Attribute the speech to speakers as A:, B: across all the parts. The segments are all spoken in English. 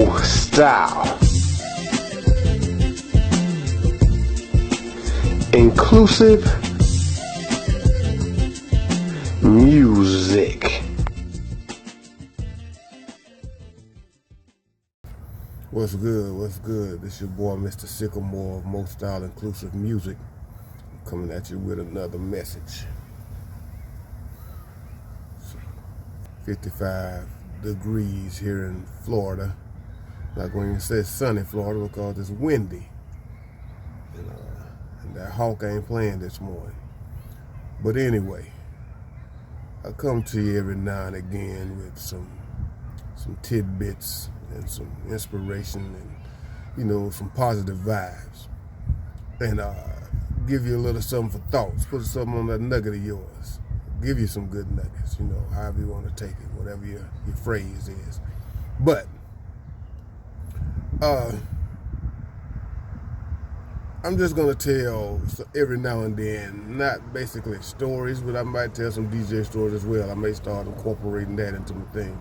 A: old style. Inclusive music.
B: What's good? What's good? This your boy, Mr. Sycamore of Most Style Inclusive Music, coming at you with another message. 55 degrees here in Florida. Not going to say sunny Florida because it's windy. And that hawk ain't playing this morning. But anyway, I come to you every now and again with some tidbits and some inspiration and, some positive vibes. And give you a little something for thoughts. Put something on that nugget of yours. Give you some good nuggets, however you want to take it, whatever your phrase is. But I'm just going to tell every now and then, not basically stories, but I might tell some DJ stories as well. I may start incorporating that into my thing.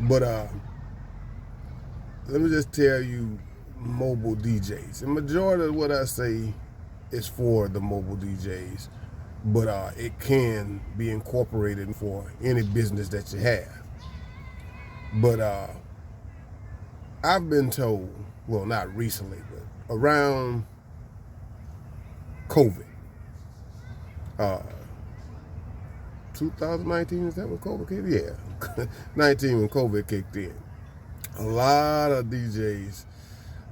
B: But let me just tell you, mobile DJs. The majority of what I say is for the mobile DJs, but it can be incorporated for any business that you have. But I've been told, well, not recently, but around COVID, 2019, is that when COVID kicked in? Yeah, 19 when COVID kicked in. A lot of DJs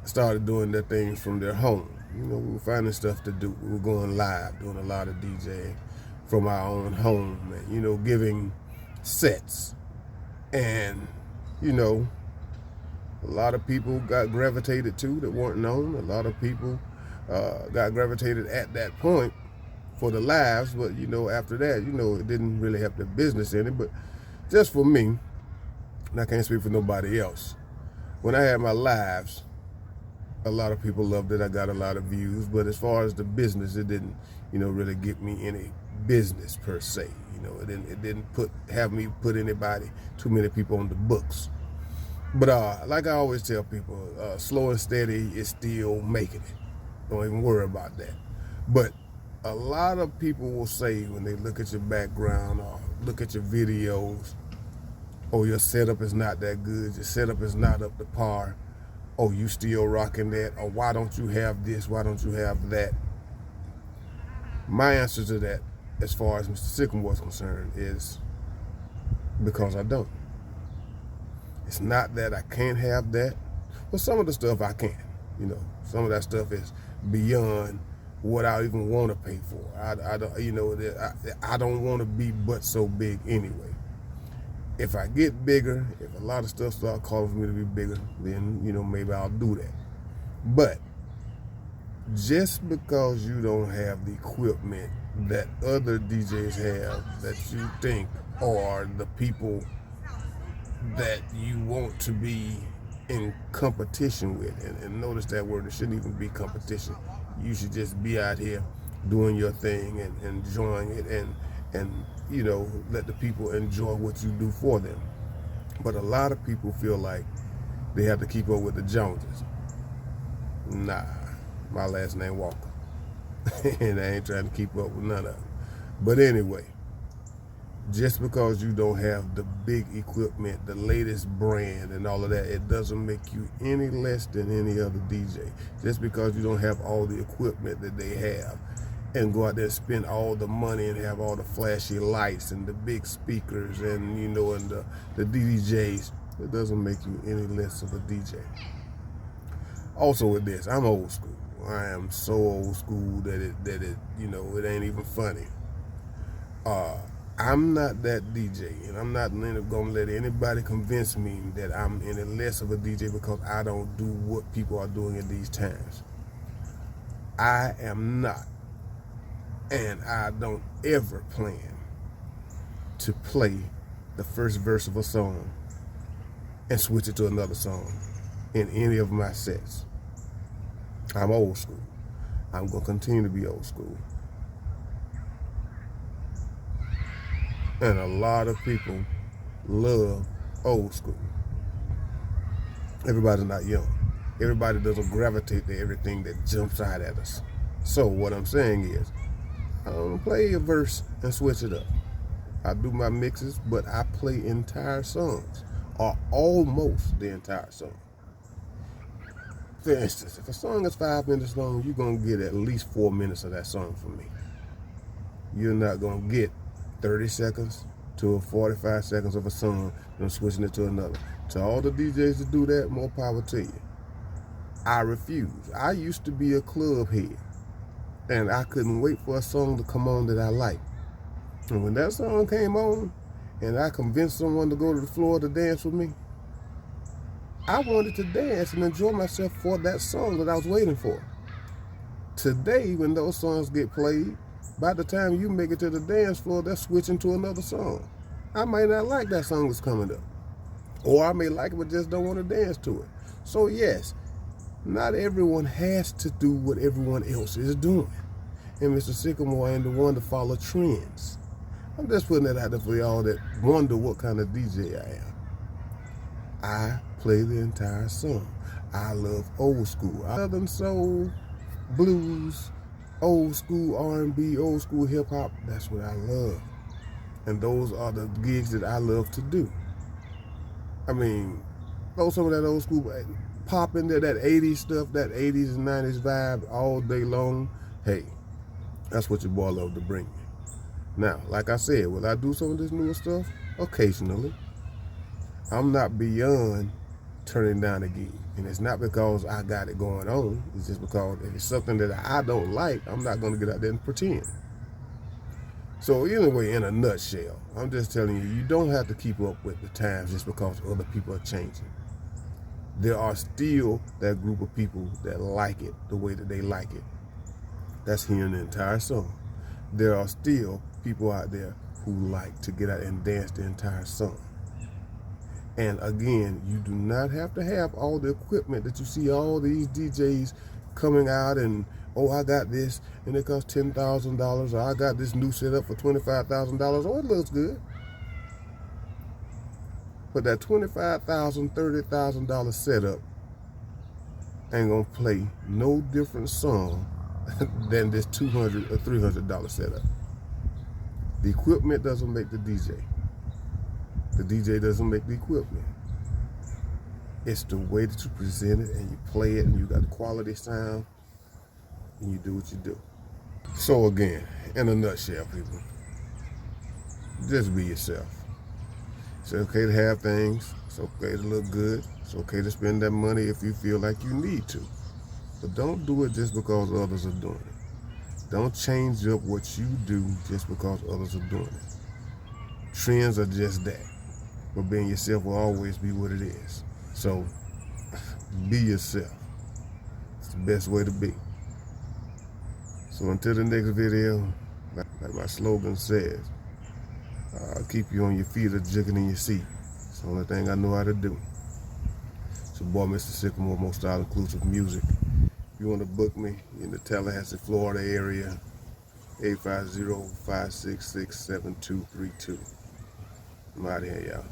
B: started doing their things from their home. We were finding stuff to do. We were going live, doing a lot of DJing from our own home, and, giving sets. And, a lot of people got gravitated to that weren't known. A lot of people got gravitated at that point for the lives, but after that, it didn't really have the business in it. But just for me, and I can't speak for nobody else, when I had my lives, a lot of people loved it. I got a lot of views, but as far as the business, it didn't, really get me any business per se. It didn't have me put too many people on the books. But like I always tell people, slow and steady is still making it. Don't even worry about that. But a lot of people will say when they look at your background or look at your videos, oh, your setup is not that good, your setup is not up to par, oh, you still rocking that, or why don't you have this, why don't you have that? My answer to that, as far as Mr. Sycamore is concerned, is because I don't. It's not that I can't have that, but some of the stuff I can. Some of that stuff is beyond what I even want to pay for. I don't, I don't want to be but so big anyway. If I get bigger, if a lot of stuff start calling for me to be bigger, then maybe I'll do that. But just because you don't have the equipment that other DJs have, that you think are the people that you want to be in competition with, and notice that word, it shouldn't even be competition. You should just be out here doing your thing and enjoying it, and let the people enjoy what you do for them. But a lot of people feel like they have to keep up with the Joneses. Nah, my last name Walker, and I ain't trying to keep up with none of them. But anyway, just because you don't have the big equipment, the latest brand and all of that, it doesn't make you any less than any other DJ. Just because you don't have all the equipment that they have and go out there and spend all the money and have all the flashy lights and the big speakers and, and the DJs, it doesn't make you any less of a DJ. Also with this, I'm old school. I am so old school that it ain't even funny. I'm not that DJ, and I'm not going to let anybody convince me that I'm any less of a DJ because I don't do what people are doing at these times. I am not, and I don't ever plan to play the first verse of a song and switch it to another song in any of my sets. I'm old school. I'm going to continue to be old school. And a lot of people love old school. Everybody's not young. Everybody doesn't gravitate to everything that jumps out at us. So what I'm saying is, I don't play a verse and switch it up. I do my mixes, but I play entire songs, or almost the entire song. For instance, if a song is 5 minutes long, you're going to get at least 4 minutes of that song from me. You're not going to get 30 seconds to 45 seconds of a song and switching it to another. To all the DJs that do that, more power to you. I refuse. I used to be a club head, and I couldn't wait for a song to come on that I liked. And when that song came on, and I convinced someone to go to the floor to dance with me, I wanted to dance and enjoy myself for that song that I was waiting for. Today, when those songs get played, by the time you make it to the dance floor, they're switching to another song. I might not like that song that's coming up. Or I may like it but just don't want to dance to it. So yes, not everyone has to do what everyone else is doing. And Mr. Sycamore ain't the one to follow trends. I'm just putting that out there for y'all that wonder what kind of DJ I am. I play the entire song. I love old school. Southern soul, blues, old school R&B, old school hip hop. That's what I love. And those are the gigs that I love to do. I mean, throw some of that old school pop in there, that 80s stuff, that 80s and 90s vibe all day long. Hey, that's what your boy love to bring me. Now, like I said, will I do some of this newer stuff? Occasionally. I'm not beyond turning down a gig. And it's not because I got it going on. It's just because if it's something that I don't like, I'm not going to get out there and pretend. So anyway, in a nutshell, I'm just telling you, you don't have to keep up with the times just because other people are changing. There are still that group of people that like it the way that they like it. That's hearing the entire song. There are still people out there who like to get out and dance the entire song. And again, you do not have to have all the equipment that you see all these DJs coming out and, oh, I got this and it costs $10,000, or I got this new setup for $25,000. Oh, it looks good. But that $25,000, $30,000 setup ain't gonna play no different song than this $200 or $300 setup. The equipment doesn't make the DJ. The DJ doesn't make the equipment. It's the way that you present it and you play it and you got quality sound and you do what you do. So again, in a nutshell, people, just be yourself. It's okay to have things. It's okay to look good. It's okay to spend that money if you feel like you need to. But don't do it just because others are doing it. Don't change up what you do just because others are doing it. Trends are just that. But being yourself will always be what it is. So be yourself. It's the best way to be. So until the next video, like my slogan says, I'll keep you on your feet or jigging in your seat. It's the only thing I know how to do. It's your boy, Mr. Sycamore, most style inclusive music. If you want to book me in the Tallahassee, Florida area, 850-566-7232. I'm out of here, y'all.